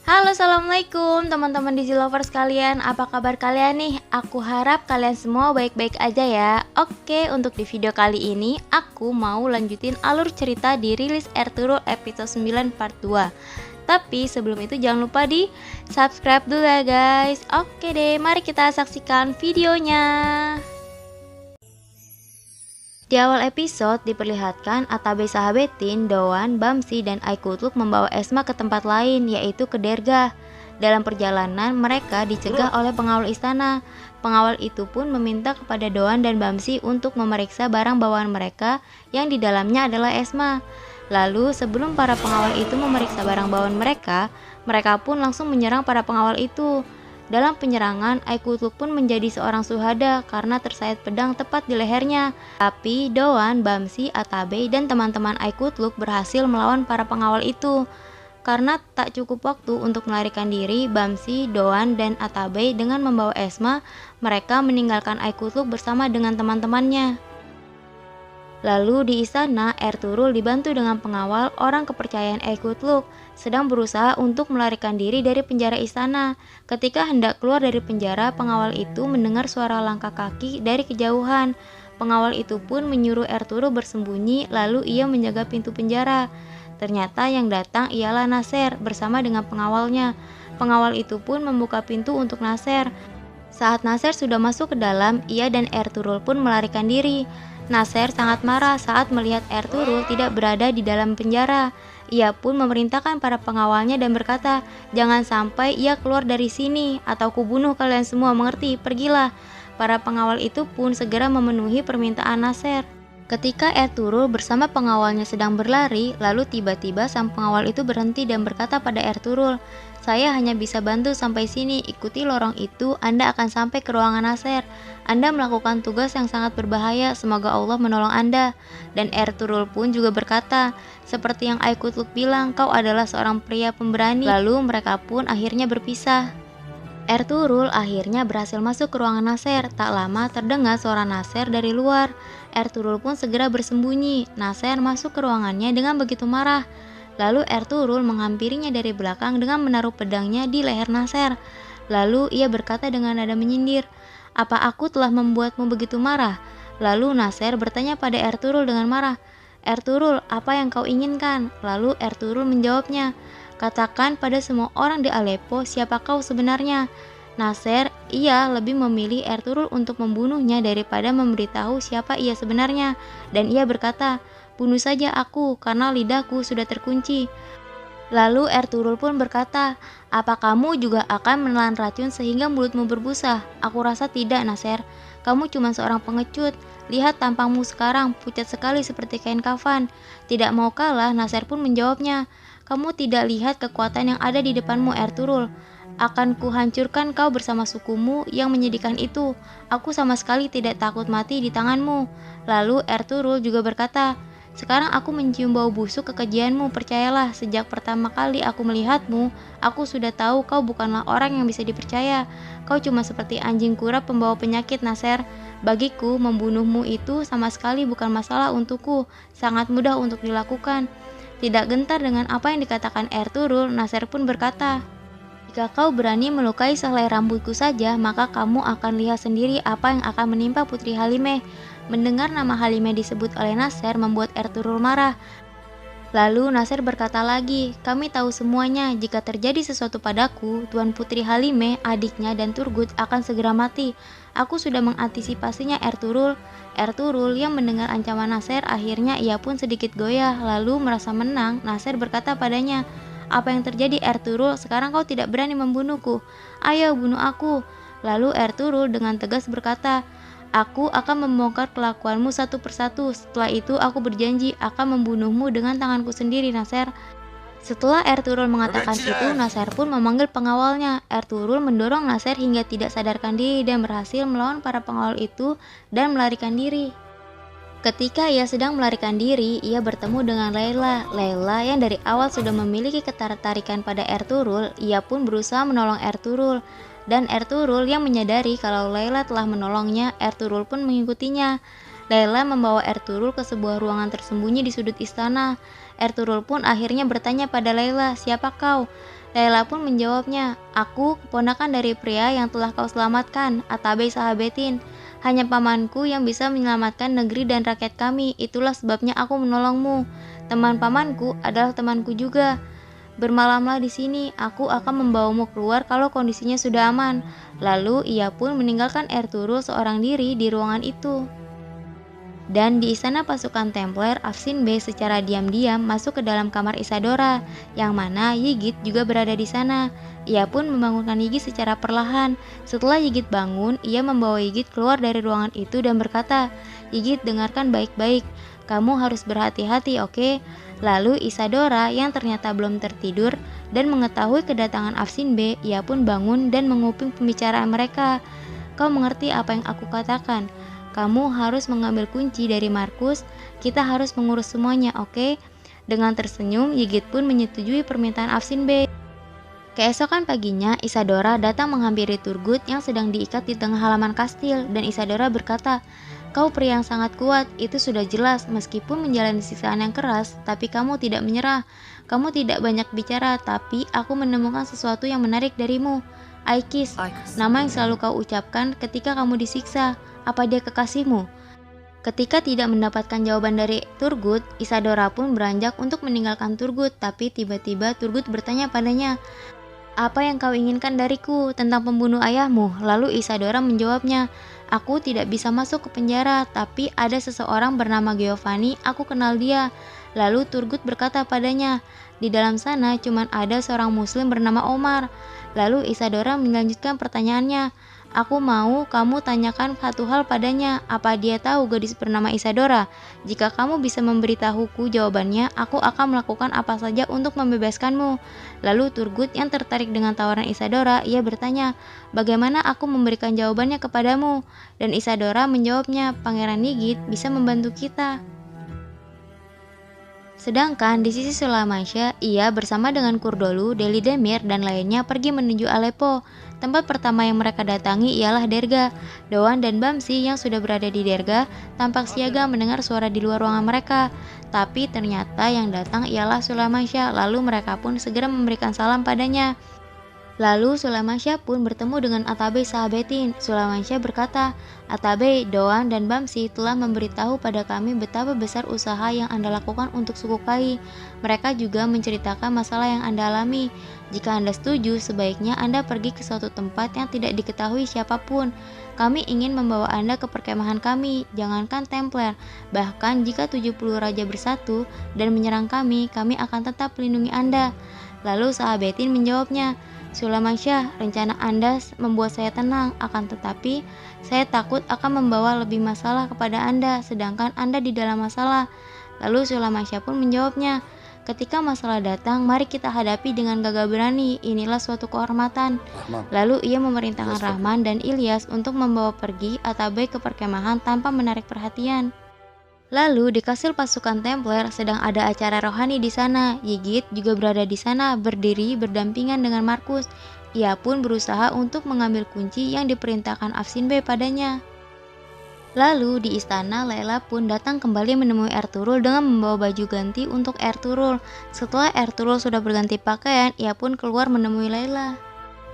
Halo, assalamualaikum teman-teman Digi Lovers kalian. Apa kabar kalian nih? Aku harap kalian semua baik-baik aja ya. Oke, untuk di video kali ini aku mau lanjutin alur cerita di rilis Ertugrul episode 9 part 2. Tapi sebelum itu jangan lupa di subscribe dulu ya guys. Oke deh, mari kita saksikan videonya. Di awal episode diperlihatkan Atabe sahabatin, Doan, Bamsi, dan Aikutluk membawa Esma ke tempat lain, yaitu ke Dergah. Dalam perjalanan, mereka dicegah oleh pengawal istana. Pengawal itu pun meminta kepada Doan dan Bamsi untuk memeriksa barang bawaan mereka yang di dalamnya adalah Esma. Lalu sebelum para pengawal itu memeriksa barang bawaan mereka, mereka pun langsung menyerang para pengawal itu. Dalam penyerangan, Aikutluk pun menjadi seorang suhada karena tersayat pedang tepat di lehernya. Tapi Doan, Bamsi, Atabe, dan teman-teman Aikutluk berhasil melawan para pengawal itu. Karena tak cukup waktu untuk melarikan diri, Bamsi, Doan, dan Atabe dengan membawa Esma, mereka meninggalkan Aikutluk bersama dengan teman-temannya. Lalu di istana, Ertugrul dibantu dengan pengawal orang kepercayaan Aikutluk, sedang berusaha untuk melarikan diri dari penjara istana. Ketika hendak keluar dari penjara, pengawal itu mendengar suara langkah kaki dari kejauhan. Pengawal itu pun menyuruh Ertugrul bersembunyi, lalu ia menjaga pintu penjara. Ternyata yang datang ialah Nasser bersama dengan pengawalnya. Pengawal itu pun membuka pintu untuk Nasser. Saat Nasser sudah masuk ke dalam, ia dan Ertugrul pun melarikan diri. Nasser sangat marah saat melihat Ertugrul tidak berada di dalam penjara. Ia pun memerintahkan para pengawalnya dan berkata, "Jangan sampai ia keluar dari sini atau kubunuh kalian semua, mengerti? Pergilah." Para pengawal itu pun segera memenuhi permintaan Nasser. Ketika Ertugrul bersama pengawalnya sedang berlari, lalu tiba-tiba sang pengawal itu berhenti dan berkata pada Ertugrul, "Saya hanya bisa bantu sampai sini, ikuti lorong itu, Anda akan sampai ke ruangan Nasser. Anda melakukan tugas yang sangat berbahaya, semoga Allah menolong Anda." Dan Ertugrul pun juga berkata, "Seperti yang Aikutluk bilang, kau adalah seorang pria pemberani." Lalu mereka pun akhirnya berpisah. Ertugrul akhirnya berhasil masuk ke ruangan Nasser. Tak lama terdengar suara Nasser dari luar. Ertugrul pun segera bersembunyi. Nasser masuk ke ruangannya dengan begitu marah. Lalu Ertugrul menghampirinya dari belakang dengan menaruh pedangnya di leher Nasser. Lalu ia berkata dengan nada menyindir, "Apa aku telah membuatmu begitu marah?" Lalu Nasser bertanya pada Ertugrul dengan marah, "Ertugrul, apa yang kau inginkan?" Lalu Ertugrul menjawabnya, "Katakan pada semua orang di Aleppo siapa kau sebenarnya." Nasser, ia lebih memilih Ertugrul untuk membunuhnya daripada memberitahu siapa ia sebenarnya. Dan ia berkata, "Bunuh saja aku, karena lidahku sudah terkunci." Lalu Ertugrul pun berkata, "Apa kamu juga akan menelan racun sehingga mulutmu berbusa?" "Aku rasa tidak, Nasser. Kamu cuma seorang pengecut. Lihat tampangmu sekarang, pucat sekali seperti kain kafan." Tidak mau kalah, Nasser pun menjawabnya, "Kamu tidak lihat kekuatan yang ada di depanmu, Ertugrul. Akan kuhancurkan kau bersama sukumu yang menyedihkan itu. Aku sama sekali tidak takut mati di tanganmu." Lalu Ertugrul juga berkata, "Sekarang aku mencium bau busuk kekejianmu. Percayalah, sejak pertama kali aku melihatmu, aku sudah tahu kau bukanlah orang yang bisa dipercaya. Kau cuma seperti anjing kura pembawa penyakit, Nasser. Bagiku, membunuhmu itu sama sekali bukan masalah untukku. Sangat mudah untuk dilakukan." Tidak gentar dengan apa yang dikatakan Ertugrul, Nasser pun berkata, "Jika kau berani melukai sehelai rambutku saja, maka kamu akan lihat sendiri apa yang akan menimpa Putri Halimeh." Mendengar nama Halimeh disebut oleh Nasser membuat Ertugrul marah. Lalu Nasser berkata lagi, "Kami tahu semuanya, jika terjadi sesuatu padaku, Tuan Putri Halimeh, adiknya, dan Turgut akan segera mati. Aku sudah mengantisipasinya, Ertugrul." Ertugrul yang mendengar ancaman Nasser, akhirnya ia pun sedikit goyah, lalu merasa menang. Nasser berkata padanya, "Apa yang terjadi, Ertugrul? Sekarang kau tidak berani membunuhku. Ayo, bunuh aku." Lalu Ertugrul dengan tegas berkata, "Aku akan membongkar kelakuanmu satu persatu. Setelah itu aku berjanji akan membunuhmu dengan tanganku sendiri, Nasser." Setelah Ertugrul mengatakan itu, Nasser pun memanggil pengawalnya. Ertugrul mendorong Nasser hingga tidak sadarkan diri dan berhasil melawan para pengawal itu dan melarikan diri. Ketika ia sedang melarikan diri, ia bertemu dengan Layla. Layla yang dari awal sudah memiliki ketertarikan pada Ertugrul, ia pun berusaha menolong Ertugrul. Dan Ertugrul yang menyadari kalau Layla telah menolongnya, Ertugrul pun mengikutinya. Layla membawa Ertugrul ke sebuah ruangan tersembunyi di sudut istana. Ertugrul pun akhirnya bertanya pada Layla, "Siapa kau?" Layla pun menjawabnya, aku keponakan dari pria yang telah kau selamatkan, Atabey Sahabetin. Hanya pamanku yang bisa menyelamatkan negeri dan rakyat kami, itulah sebabnya aku menolongmu. Teman pamanku adalah temanku juga. Bermalamlah di sini, aku akan membawamu keluar kalau kondisinya sudah aman. Lalu ia pun meninggalkan Ertugrul seorang diri di ruangan itu. Dan di istana pasukan Templar, Afsin Bey secara diam-diam masuk ke dalam kamar Isadora, yang mana Ygit juga berada di sana. Ia pun membangunkan Ygit secara perlahan. Setelah Ygit bangun, ia membawa Ygit keluar dari ruangan itu dan berkata, Ygit, dengarkan baik-baik. Kamu harus berhati-hati, oke? Lalu Isadora yang ternyata belum tertidur dan mengetahui kedatangan Afsin Bey, ia pun bangun dan menguping pembicaraan mereka. Kau mengerti apa yang aku katakan? Kamu harus mengambil kunci dari Markus, kita harus mengurus semuanya, oke? Dengan tersenyum, Ygit pun menyetujui permintaan Afsin Bey. Keesokan paginya, Isadora datang menghampiri Turgut yang sedang diikat di tengah halaman kastil, dan Isadora berkata, kau pria yang sangat kuat, itu sudah jelas, meskipun menjalani siksaan yang keras, tapi kamu tidak menyerah. Kamu tidak banyak bicara, tapi aku menemukan sesuatu yang menarik darimu. Aikis, nama yang selalu kau ucapkan ketika kamu disiksa. Apa dia kekasihmu? Ketika tidak mendapatkan jawaban dari Turgut, Isadora pun beranjak untuk meninggalkan Turgut, tapi tiba-tiba Turgut bertanya padanya, apa yang kau inginkan dariku tentang pembunuh ayahmu? Lalu Isadora menjawabnya, aku tidak bisa masuk ke penjara, tapi ada seseorang bernama Giovanni, aku kenal dia. Lalu Turgut berkata padanya, di dalam sana cuma ada seorang muslim bernama Omar. Lalu Isadora melanjutkan pertanyaannya, aku mau kamu tanyakan satu hal padanya, apa dia tahu gadis bernama Isadora? Jika kamu bisa memberitahuku jawabannya, aku akan melakukan apa saja untuk membebaskanmu. Lalu Turgut yang tertarik dengan tawaran Isadora, ia bertanya, bagaimana aku memberikan jawabannya kepadamu? Dan Isadora menjawabnya, Pangeran Ygit bisa membantu kita. Sedangkan di sisi Sulaimansyah, ia bersama dengan Kurdolu, Deli Demir, dan lainnya pergi menuju Aleppo. Tempat pertama yang mereka datangi ialah Derga. Doan dan Bamsi yang sudah berada di Derga tampak siaga mendengar suara di luar ruangan mereka. Tapi ternyata yang datang ialah Sulaimansyah, lalu mereka pun segera memberikan salam padanya. Lalu Sulaimansyah pun bertemu dengan Atabey Sahabetin. Sulaimansyah berkata, Atabey, Doan, dan Bamsi telah memberitahu pada kami betapa besar usaha yang Anda lakukan untuk suku Kai. Mereka juga menceritakan masalah yang Anda alami. Jika Anda setuju, sebaiknya Anda pergi ke suatu tempat yang tidak diketahui siapapun. Kami ingin membawa Anda ke perkemahan kami, jangankan Templar. Bahkan jika 70 raja bersatu dan menyerang kami akan tetap melindungi Anda. Lalu Sahabetin menjawabnya, Sulaimansyah, rencana Anda membuat saya tenang, akan tetapi saya takut akan membawa lebih masalah kepada Anda, sedangkan Anda di dalam masalah. Lalu Sulaimansyah pun menjawabnya, ketika masalah datang, mari kita hadapi dengan gagah berani, inilah suatu kehormatan. Lalu ia memerintahkan Rahman dan Ilyas untuk membawa pergi Atabey ke perkemahan tanpa menarik perhatian. Lalu di kastil pasukan Templar sedang ada acara rohani di sana. Ygit juga berada di sana, berdiri berdampingan dengan Markus. Ia pun berusaha untuk mengambil kunci yang diperintahkan Afsin Bey padanya. Lalu di istana, Layla pun datang kembali menemui Ertugrul dengan membawa baju ganti untuk Ertugrul. Setelah Ertugrul sudah berganti pakaian, ia pun keluar menemui Layla.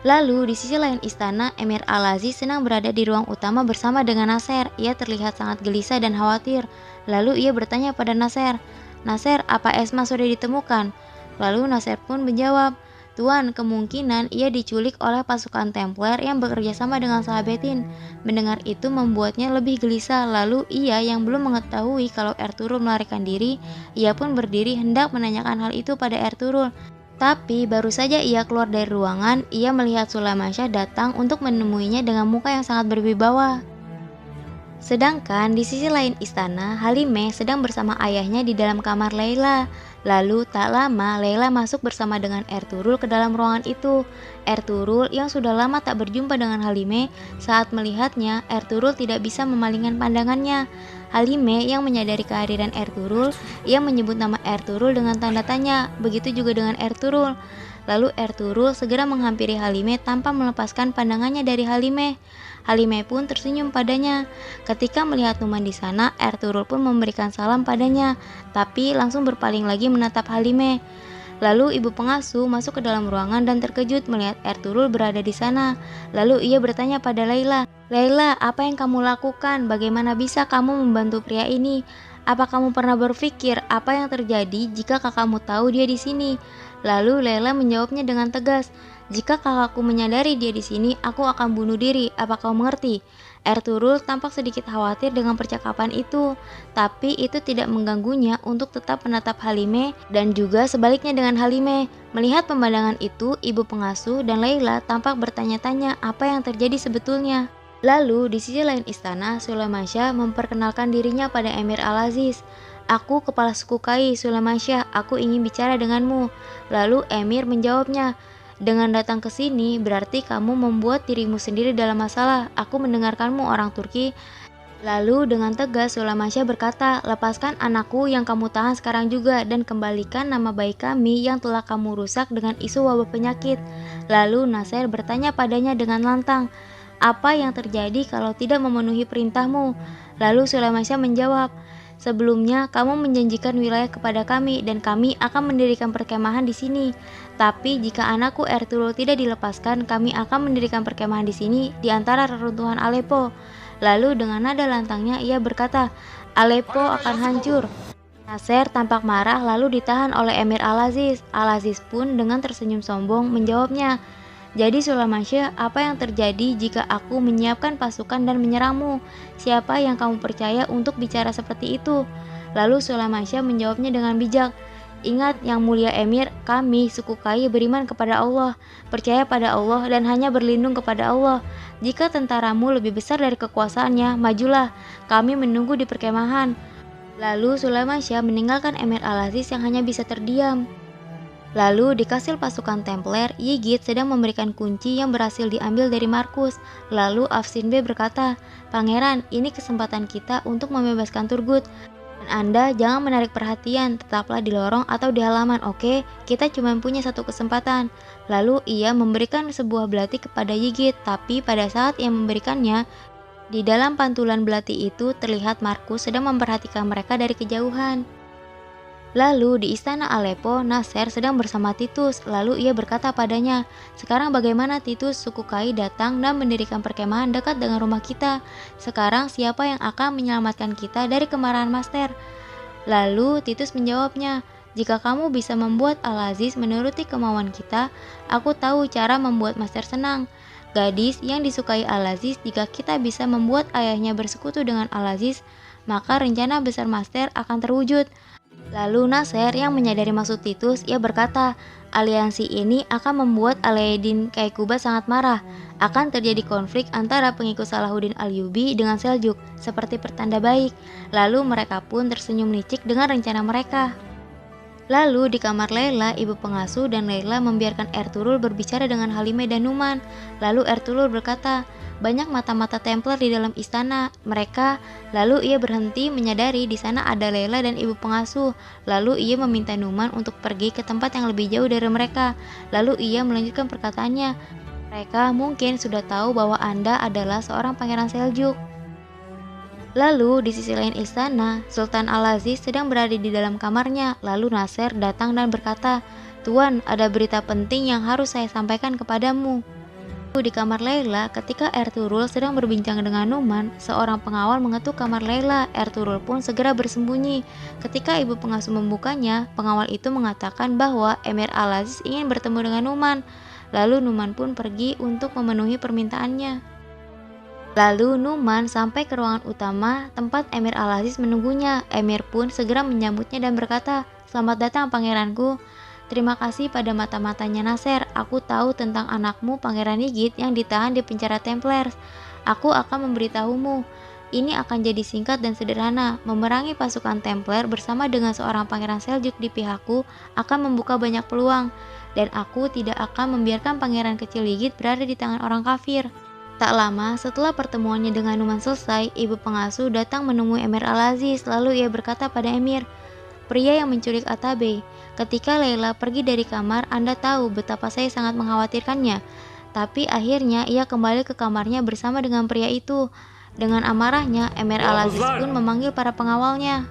Lalu di sisi lain istana, Emir Al-Aziz sedang berada di ruang utama bersama dengan Nasser. Ia terlihat sangat gelisah dan khawatir. Lalu ia bertanya pada Nasser, Nasser, apa Esma sudah ditemukan? Lalu Nasser pun menjawab, Tuan, kemungkinan ia diculik oleh pasukan Templar yang bekerja sama dengan Sahabetin. Mendengar itu membuatnya lebih gelisah. Lalu ia yang belum mengetahui kalau Ertugrul melarikan diri, ia pun berdiri hendak menanyakan hal itu pada Ertugrul. Tapi baru saja ia keluar dari ruangan, ia melihat Sulaimansyah datang untuk menemuinya dengan muka yang sangat berwibawa. Sedangkan di sisi lain istana, Halimeh sedang bersama ayahnya di dalam kamar Layla. Lalu tak lama Layla masuk bersama dengan Ertugrul ke dalam ruangan itu. Ertugrul yang sudah lama tak berjumpa dengan Halimeh, saat melihatnya Ertugrul tidak bisa memalingkan pandangannya. Halimeh yang menyadari kehadiran Ertugrul, ia menyebut nama Ertugrul dengan tanda tanya, begitu juga dengan Ertugrul. Lalu Ertugrul segera menghampiri Halimeh tanpa melepaskan pandangannya dari Halimeh. Halimeh pun tersenyum padanya. Ketika melihat Numan di sana, Ertugrul pun memberikan salam padanya, tapi langsung berpaling lagi menatap Halimeh. Lalu ibu pengasuh masuk ke dalam ruangan dan terkejut melihat Ertugrul berada di sana. Lalu ia bertanya pada Layla, "Layla, apa yang kamu lakukan? Bagaimana bisa kamu membantu pria ini? Apa kamu pernah berpikir apa yang terjadi jika kakakmu tahu dia di sini?" Lalu Layla menjawabnya dengan tegas, "Jika kakakku menyadari dia di sini, aku akan bunuh diri. Apa kau mengerti?" Ertugrul tampak sedikit khawatir dengan percakapan itu, tapi itu tidak mengganggunya untuk tetap menatap Halime dan juga sebaliknya dengan Halime. Melihat pemandangan itu, ibu pengasuh dan Layla tampak bertanya-tanya apa yang terjadi sebetulnya. Lalu di sisi lain istana, Sulaimansyah memperkenalkan dirinya pada Emir Al-Aziz. "Aku kepala suku Kai, Sulaimansyah, aku ingin bicara denganmu." Lalu Emir menjawabnya, "Dengan datang ke sini, berarti kamu membuat dirimu sendiri dalam masalah. Aku mendengarkanmu orang Turki." Lalu dengan tegas Sulaimansyah berkata, "Lepaskan anakku yang kamu tahan sekarang juga dan kembalikan nama baik kami yang telah kamu rusak dengan isu wabah penyakit." Lalu Nasir bertanya padanya dengan lantang, "Apa yang terjadi kalau tidak memenuhi perintahmu?" Lalu Sulaimansyah menjawab, "Sebelumnya kamu menjanjikan wilayah kepada kami dan kami akan mendirikan perkemahan di sini. Tapi jika anakku Ertugrul tidak dilepaskan, kami akan mendirikan perkemahan di sini di antara reruntuhan Aleppo." Lalu dengan nada lantangnya ia berkata, "Aleppo akan hancur." Nasir tampak marah lalu ditahan oleh Emir Al-Aziz. Al-Aziz pun dengan tersenyum sombong menjawabnya, "Jadi Sulaimansyah, apa yang terjadi jika aku menyiapkan pasukan dan menyerangmu? Siapa yang kamu percaya untuk bicara seperti itu?" Lalu Sulaimansyah menjawabnya dengan bijak, "Ingat yang mulia Emir, kami suku Kai beriman kepada Allah, percaya pada Allah dan hanya berlindung kepada Allah. Jika tentaramu lebih besar dari kekuasaannya, majulah, kami menunggu di perkemahan." Lalu Sulaimansyah meninggalkan Emir Al-Aziz yang hanya bisa terdiam. Lalu di kastil pasukan Templar, Ygritte sedang memberikan kunci yang berhasil diambil dari Markus. Lalu Afsinbe berkata, "Pangeran, ini kesempatan kita untuk membebaskan Turgut. Dan Anda jangan menarik perhatian, tetaplah di lorong atau di halaman, oke? Kita cuma punya satu kesempatan." Lalu ia memberikan sebuah belati kepada Ygritte, tapi pada saat ia memberikannya, di dalam pantulan belati itu terlihat Markus sedang memperhatikan mereka dari kejauhan. Lalu di istana Aleppo, Nasir sedang bersama Titus. Lalu ia berkata padanya, "Sekarang bagaimana Titus? Suku Kai datang dan mendirikan perkemahan dekat dengan rumah kita. Sekarang siapa yang akan menyelamatkan kita dari kemarahan Master?" Lalu Titus menjawabnya, "Jika kamu bisa membuat Al-Aziz menuruti kemauan kita, aku tahu cara membuat Master senang. Gadis yang disukai Al-Aziz, jika kita bisa membuat ayahnya bersekutu dengan Al-Aziz, maka rencana besar Master akan terwujud." Lalu Nasir yang menyadari maksud Titus, ia berkata, "Aliansi ini akan membuat Alauddin Kaykubat sangat marah. Akan terjadi konflik antara pengikut Salahuddin Ayyubi dengan Seljuk, seperti pertanda baik." Lalu mereka pun tersenyum licik dengan rencana mereka. Lalu di kamar Layla, ibu pengasuh dan Layla membiarkan Ertugrul berbicara dengan Halime dan Numan. Lalu Ertugrul berkata, "Banyak mata-mata Templar di dalam istana mereka." Lalu ia berhenti menyadari di sana ada Layla dan ibu pengasuh. Lalu ia meminta Numan untuk pergi ke tempat yang lebih jauh dari mereka. Lalu ia melanjutkan perkataannya, "Mereka mungkin sudah tahu bahwa Anda adalah seorang pangeran Seljuk." Lalu di sisi lain istana, Sultan Al-Aziz sedang berada di dalam kamarnya. Lalu Nasir datang dan berkata, "Tuan, ada berita penting yang harus saya sampaikan kepadamu." Di kamar Layla, ketika Ertugrul sedang berbincang dengan Numan, seorang pengawal mengetuk kamar Layla. Ertugrul pun segera bersembunyi. Ketika ibu pengasuh membukanya, pengawal itu mengatakan bahwa Emir Al-Aziz ingin bertemu dengan Numan. Lalu Numan pun pergi untuk memenuhi permintaannya. Lalu Numan sampai ke ruangan utama tempat Emir Al-Aziz menunggunya. Emir pun segera menyambutnya dan berkata, "Selamat datang pangeranku." "Terima kasih pada mata-matanya Nasir. Aku tahu tentang anakmu Pangeran Ygritte yang ditahan di penjara Templars. Aku akan memberitahumu. Ini akan jadi singkat dan sederhana. Memerangi pasukan Templar bersama dengan seorang pangeran Seljuk di pihakku akan membuka banyak peluang. Dan aku tidak akan membiarkan pangeran kecil Ygritte berada di tangan orang kafir." Tak lama setelah pertemuannya dengan Numan selesai, ibu pengasuh datang menemui Emir Al-Aziz. Lalu ia berkata pada Emir, "Pria yang menculik Atabe, ketika Layla pergi dari kamar, Anda tahu betapa saya sangat mengkhawatirkannya. Tapi akhirnya ia kembali ke kamarnya bersama dengan pria itu." Dengan amarahnya, Emir Al-Aziz pun memanggil para pengawalnya.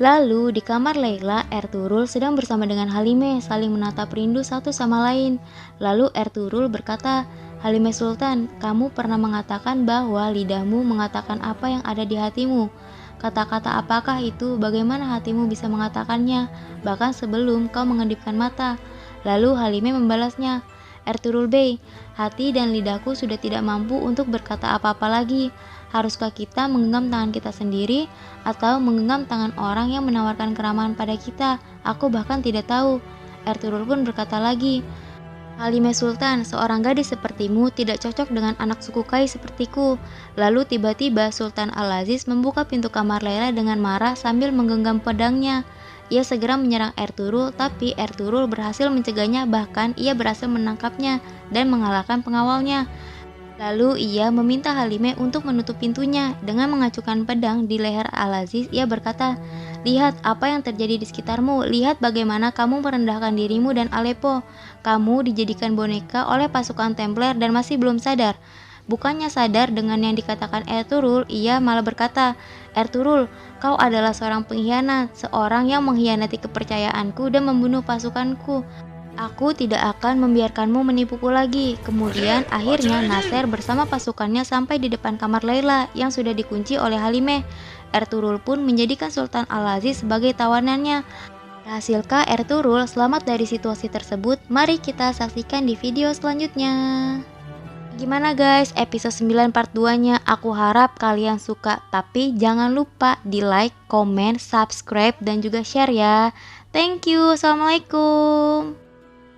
Lalu di kamar Laila, Ertugrul sedang bersama dengan Halime saling menatap rindu satu sama lain. Lalu Ertugrul berkata, "Halime Sultan, kamu pernah mengatakan bahwa lidahmu mengatakan apa yang ada di hatimu. Kata-kata apakah itu? Bagaimana hatimu bisa mengatakannya? Bahkan sebelum kau mengedipkan mata." Lalu Halime membalasnya, "Ertugrul Bey, hati dan lidahku sudah tidak mampu untuk berkata apa-apa lagi. Haruskah kita menggenggam tangan kita sendiri atau menggenggam tangan orang yang menawarkan keramahan pada kita? Aku bahkan tidak tahu." Ertugrul pun berkata lagi, "Halime Sultan, seorang gadis sepertimu tidak cocok dengan anak suku Kai sepertiku." Lalu tiba-tiba Sultan Al-Aziz membuka pintu kamar Laila dengan marah sambil menggenggam pedangnya. Ia segera menyerang Ertugrul, tapi Ertugrul berhasil mencegahnya, bahkan ia berhasil menangkapnya dan mengalahkan pengawalnya. Lalu ia meminta Halime untuk menutup pintunya. Dengan mengacukan pedang di leher Al-Aziz, ia berkata, "Lihat apa yang terjadi di sekitarmu. Lihat bagaimana kamu merendahkan dirimu dan Aleppo. Kamu dijadikan boneka oleh pasukan Templar dan masih belum sadar." Bukannya sadar dengan yang dikatakan Ertugrul, ia malah berkata, "Ertugrul, kau adalah seorang pengkhianat, seorang yang mengkhianati kepercayaanku dan membunuh pasukanku. Aku tidak akan membiarkanmu menipuku lagi." Kemudian akhirnya Nasser bersama pasukannya sampai di depan kamar Laila yang sudah dikunci oleh Halime. Ertugrul pun menjadikan Sultan Al-Aziz sebagai tawanannya. Berhasilkah Ertugrul selamat dari situasi tersebut? Mari kita saksikan di video selanjutnya. Gimana guys episode 9 part 2-nya? Aku harap kalian suka, tapi jangan lupa di like, komen, subscribe, dan juga share ya. Thank you, assalamualaikum.